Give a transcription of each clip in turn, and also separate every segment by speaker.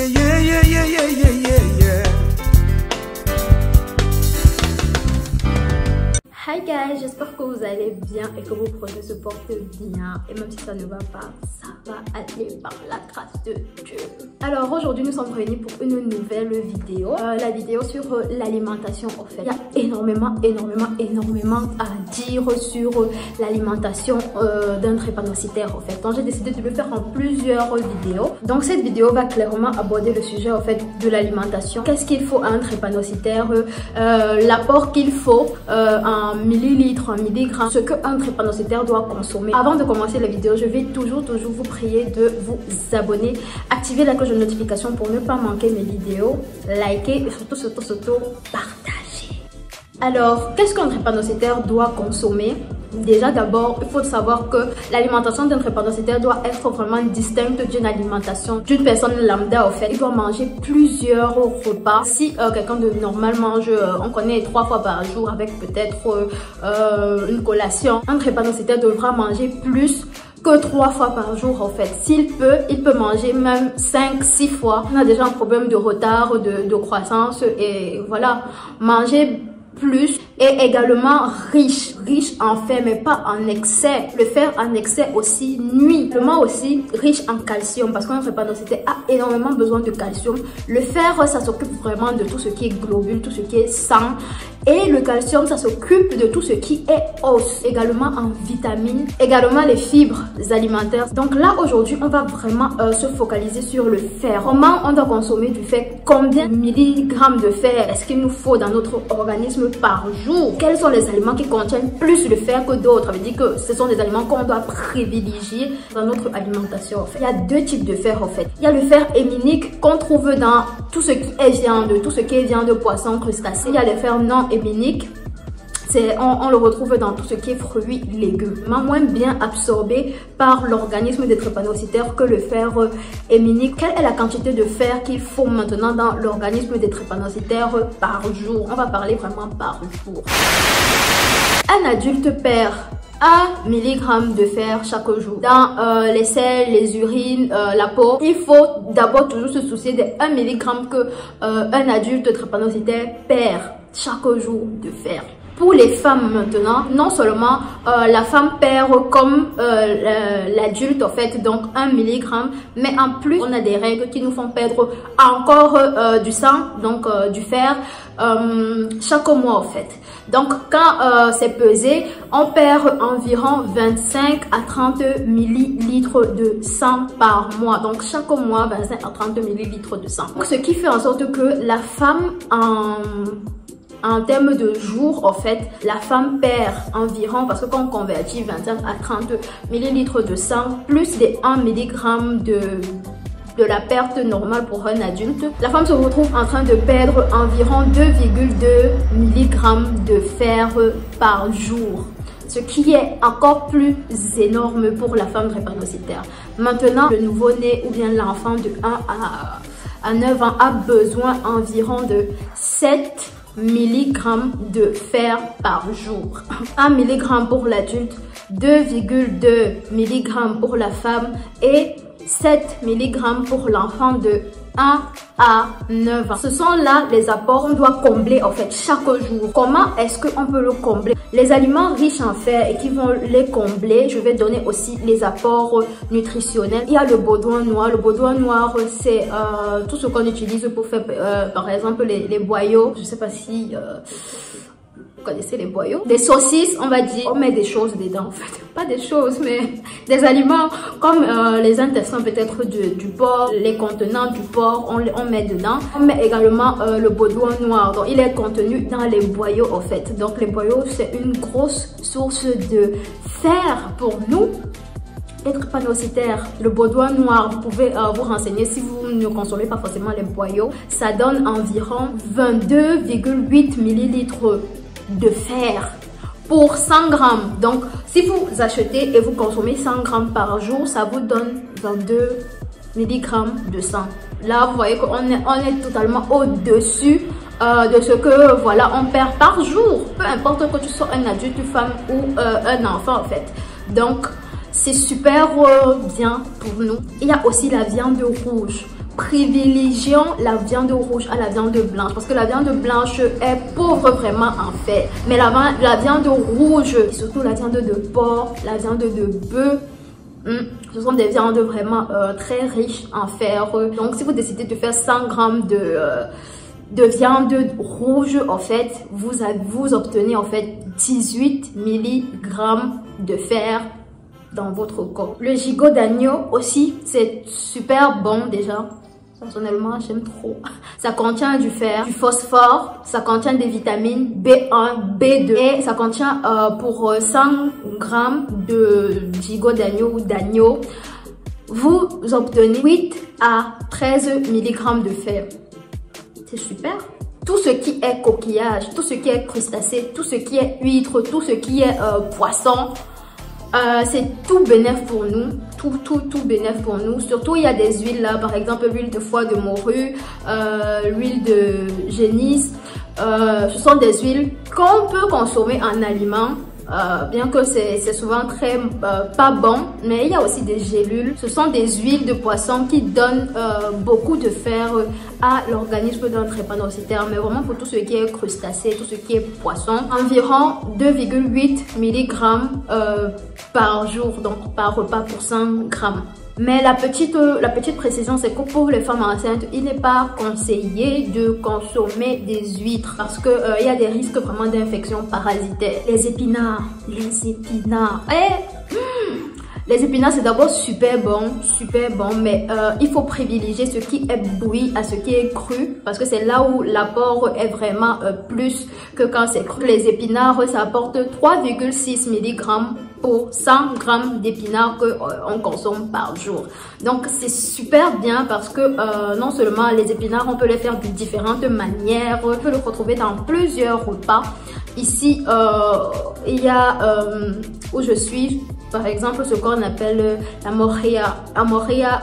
Speaker 1: yeah, yeah, yeah, yeah, yeah, yeah, yeah.
Speaker 2: Hi guys, j'espère que vous allez bien et que vos projets se portent bien. Et même si ça ne va pas, ça va aller par la grâce de Dieu. Alors aujourd'hui nous sommes réunis pour une nouvelle vidéo. La vidéo sur l'alimentation en fait. Il y a énormément à dire sur l'alimentation d'un drépanocytaire en fait. Donc j'ai décidé de le faire en plusieurs vidéos. Donc cette vidéo va clairement aborder le sujet en fait de l'alimentation. Qu'est-ce qu'il faut à un drépanocytaire, l'apport qu'il faut en millilitres, en milligrammes, ce qu'un drépanocytaire doit consommer. Avant de commencer la vidéo, je vais toujours vous prier de vous abonner, activer la cloche de notification pour ne pas manquer mes vidéos, liker et surtout partager. Alors, qu'est-ce qu'un drépanocytaire doit consommer? Déjà d'abord, il faut savoir que l'alimentation d'un drépanocytaire doit être vraiment distincte d'une alimentation d'une personne lambda. En fait, il doit manger plusieurs repas. Si quelqu'un de normal mange, on connaît 3 fois par jour avec peut-être une collation, un drépanocytaire devra manger plus que 3 fois par jour en fait. S'il peut, il peut manger même 5-6 fois. On a déjà un problème de retard, de croissance et voilà, manger plus et également riche en fer mais pas en excès. Le fer en excès aussi nuit. Le mât aussi riche en calcium parce qu'un drépanocytaire a énormément besoin de calcium. Le fer ça s'occupe vraiment de tout ce qui est globules, tout ce qui est sang, et le calcium ça s'occupe de tout ce qui est os, également en vitamines, également les fibres alimentaires. Donc là aujourd'hui on va vraiment se focaliser sur le fer. Comment on doit consommer du fer, combien de milligrammes de fer est-ce qu'il nous faut dans notre organisme par jour, quels sont les aliments qui contiennent plus de fer que d'autres. Ça veut dire que ce sont des aliments qu'on doit privilégier dans notre alimentation en fait. Il y a 2 types de fer en fait. Il y a le fer héminique qu'on trouve dans tout ce qui est viande, tout ce qui est viande, poisson, crustacés. Il y a le fer non héminique. On le retrouve dans tout ce qui est fruits, légumes, moins bien absorbé par l'organisme des drépanocytaires que le fer héminique. Quelle est la quantité de fer qu'il faut maintenant dans l'organisme des drépanocytaires par jour? On va parler vraiment par jour. Un adulte perd 1 mg de fer chaque jour dans les selles, les urines, la peau. Il faut d'abord toujours se soucier de 1 mg que un adulte drépanocytaire perd chaque jour de fer. Pour les femmes maintenant, non seulement la femme perd comme l'adulte en fait, donc 1 mg, mais en plus on a des règles qui nous font perdre encore du sang, donc du fer, chaque mois en fait. Donc quand c'est pesé, on perd environ 25 à 30 millilitres de sang par mois. Donc chaque mois 25 à 30 millilitres de sang. Donc, ce qui fait en sorte que la femme en termes de jours, en fait, la femme perd environ, parce que quand on convertit 25 à 30 millilitres de sang, plus des 1 mg de la perte normale pour un adulte, la femme se retrouve en train de perdre environ 2,2 mg de fer par jour. Ce qui est encore plus énorme pour la femme drépanocytaire. Maintenant, le nouveau-né ou bien l'enfant de 1 à 9 ans a besoin environ de 7 mg de fer par jour. 1 mg pour l'adulte, 2,2 mg pour la femme et 7 mg pour l'enfant de 1 à 9 ans. Ce sont là les apports qu'on doit combler en fait chaque jour. Comment est-ce qu'on peut le combler? Les aliments riches en fer et qui vont les combler, je vais donner aussi les apports nutritionnels. Il y a le baudouin noir. Le baudouin noir c'est tout ce qu'on utilise pour faire par exemple les boyaux. Je sais pas si vous connaissez les boyaux, des saucisses, on va dire. On met des choses dedans en fait, pas des choses mais des aliments comme les intestins peut-être du porc, les contenants du porc, on met dedans. On met également le baudouin noir, donc il est contenu dans les boyaux en fait. Donc les boyaux c'est une grosse source de fer pour nous. Les drépanocytaires, le baudouin noir, vous pouvez vous renseigner si vous ne consommez pas forcément les boyaux. Ça donne environ 22,8 millilitres de fer pour 100 grammes. Donc si vous achetez et vous consommez 100 grammes par jour, ça vous donne 22 mg de sang. Là vous voyez qu'on est totalement au-dessus de ce que voilà on perd par jour, peu importe que tu sois un adulte, une femme ou un enfant en fait. Donc c'est super bien pour nous. Il y a aussi la viande rouge. privilégions la viande rouge à la viande blanche parce que la viande blanche est pauvre vraiment en fer. Mais la viande rouge, et surtout la viande de porc, la viande de bœuf, ce sont des viandes vraiment très riches en fer. Donc si vous décidez de faire 100 grammes de viande rouge, en fait, vous obtenez en fait 18 mg de fer dans votre corps. Le gigot d'agneau aussi, c'est super bon déjà. Personnellement, j'aime trop. Ça contient du fer, du phosphore, ça contient des vitamines B1, B2 et ça contient pour 100 grammes de gigot d'agneau ou d'agneau, vous obtenez 8 à 13 mg de fer. C'est super. Tout ce qui est coquillage, tout ce qui est crustacé, tout ce qui est huître, tout ce qui est poisson, c'est tout bénéf pour nous, tout bénéf pour nous. Surtout il y a des huiles là, par exemple l'huile de foie de morue, l'huile de génisse. Ce sont des huiles qu'on peut consommer en aliment. Bien que c'est souvent très pas bon, mais il y a aussi des gélules. Ce sont des huiles de poisson qui donnent beaucoup de fer à l'organisme d'un drépanocytaire, mais vraiment pour tout ce qui est crustacé, tout ce qui est poisson, environ 2,8 mg par jour, donc par repas pour 100 grammes. Mais la petite précision, c'est que pour les femmes enceintes, il n'est pas conseillé de consommer des huîtres parce que il y a des risques vraiment d'infection parasitaire. Les épinards. Les épinards, c'est d'abord super bon, mais il faut privilégier ce qui est bouilli à ce qui est cru parce que c'est là où l'apport est vraiment plus que quand c'est cru. Les épinards, ça apporte 3,6 mg pour 100 grammes d'épinards qu'on consomme par jour. Donc c'est super bien parce que non seulement les épinards, on peut les faire de différentes manières, on peut les retrouver dans plusieurs repas. Ici, il y a où je suis, par exemple, ce qu'on appelle la morilla. La morilla,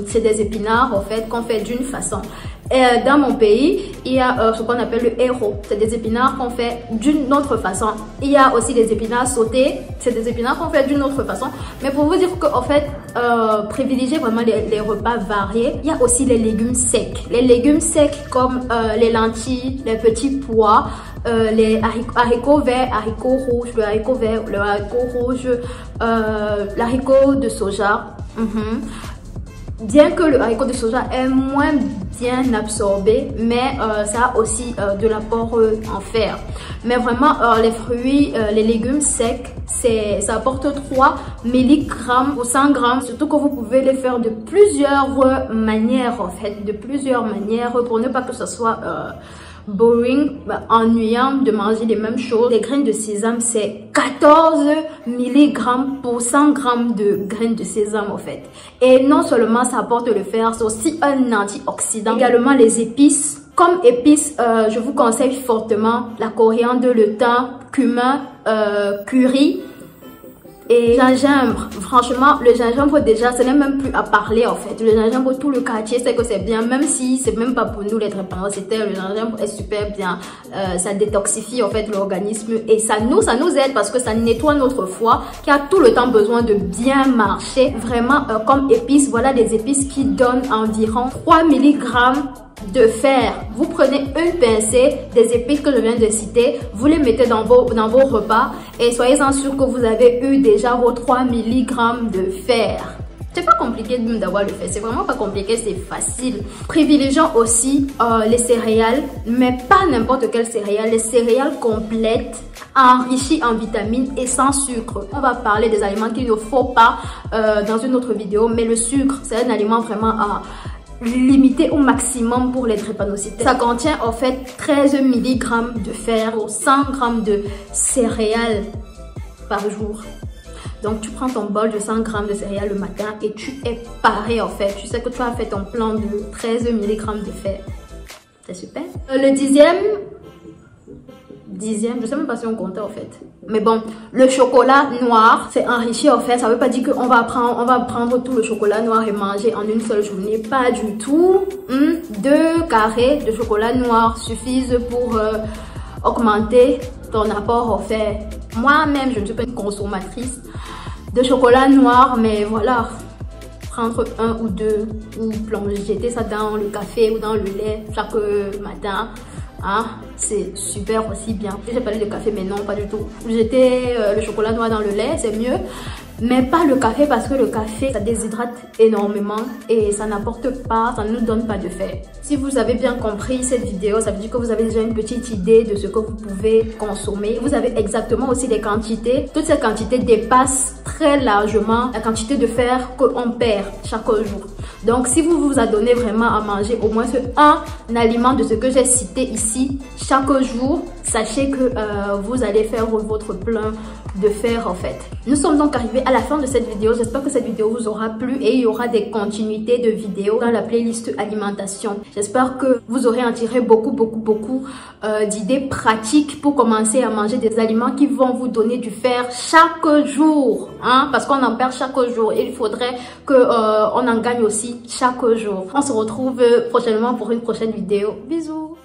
Speaker 2: c'est des épinards en fait qu'on fait d'une façon. Et dans mon pays, il y a ce qu'on appelle le héros. C'est des épinards qu'on fait d'une autre façon. Il y a aussi des épinards sautés. C'est des épinards qu'on fait d'une autre façon. Mais pour vous dire qu'en fait, privilégier vraiment les repas variés. Il y a aussi les légumes secs. Les légumes secs comme les lentilles, les petits pois, les haricots verts, haricots rouges, le haricot vert, le haricot rouge, l'haricot de soja. Bien que le haricot de soja est moins bien absorbé, mais ça a aussi de l'apport en fer. Mais vraiment, les fruits, les légumes secs, ça apporte 3 mg pour 100 grammes. Surtout que vous pouvez les faire de plusieurs manières, en fait, de plusieurs manières pour ne pas que ce soit boring, ennuyant de manger les mêmes choses. Les graines de sésame, c'est 14 mg pour 100 grammes de graines de sésame en fait. Et non seulement ça apporte le fer, c'est aussi un antioxydant. Également les épices. Comme épices, je vous conseille fortement la coriandre, le thym, cumin, curry et gingembre. Franchement, le gingembre déjà, ce n'est même plus à parler en fait. Le gingembre, tout le quartier sait que c'est bien, même si c'est même pas pour nous les drépanocytaires. Le gingembre est super bien. Ça détoxifie en fait l'organisme et ça nous aide parce que ça nettoie notre foie qui a tout le temps besoin de bien marcher. Vraiment, comme épices, voilà des épices qui donnent environ 3 mg de fer. Vous prenez une pincée des épices que je viens de citer, vous les mettez dans vos repas et soyez-en sûr que vous avez eu déjà vos 3 mg de fer. C'est pas compliqué d'avoir le fer, c'est vraiment pas compliqué, c'est facile. Privilégions aussi les céréales, mais pas n'importe quelle céréales, les céréales complètes, enrichies en vitamines et sans sucre. On va parler des aliments qu'il ne faut pas dans une autre vidéo, mais le sucre, c'est un aliment vraiment à limité au maximum pour les drépanocytaires. Ça contient en fait 13 mg de fer pour 100 g de céréales par jour. Donc tu prends ton bol de 100 g de céréales le matin et tu es paré en fait. Tu sais que tu as fait ton plan de 13 mg de fer. C'est super. Le dixième, je sais même pas si on comptait en fait. Mais bon, le chocolat noir, c'est enrichi en fait. Ça veut pas dire qu'on va prendre tout le chocolat noir et manger en une seule journée. Pas du tout. 2 carrés de chocolat noir suffisent pour augmenter ton apport en fer. Moi-même, je ne suis pas une consommatrice de chocolat noir, mais voilà. prendre un ou deux ou jeter ça dans le café ou dans le lait chaque matin. Hein, c'est super aussi bien. J'ai parlé de café, mais non, pas du tout. Jeter le chocolat noir dans le lait, c'est mieux. Mais pas le café, parce que le café, ça déshydrate énormément et ça n'apporte pas, ça ne nous donne pas de fer. Si vous avez bien compris cette vidéo, ça veut dire que vous avez déjà une petite idée de ce que vous pouvez consommer. Vous avez exactement aussi les quantités. Toutes ces quantités dépassent très largement la quantité de fer qu'on perd chaque jour. Donc, si vous vous adonnez vraiment à manger au moins un aliment de ce que j'ai cité ici chaque jour, sachez que vous allez faire votre plein de fer en fait. Nous sommes donc arrivés à la fin de cette vidéo. J'espère que cette vidéo vous aura plu et il y aura des continuités de vidéos dans la playlist alimentation. J'espère que vous aurez en tiré beaucoup d'idées pratiques pour commencer à manger des aliments qui vont vous donner du fer chaque jour, hein, parce qu'on en perd chaque jour et il faudrait que on en gagne aussi chaque jour. On se retrouve prochainement pour une prochaine vidéo. Bisous.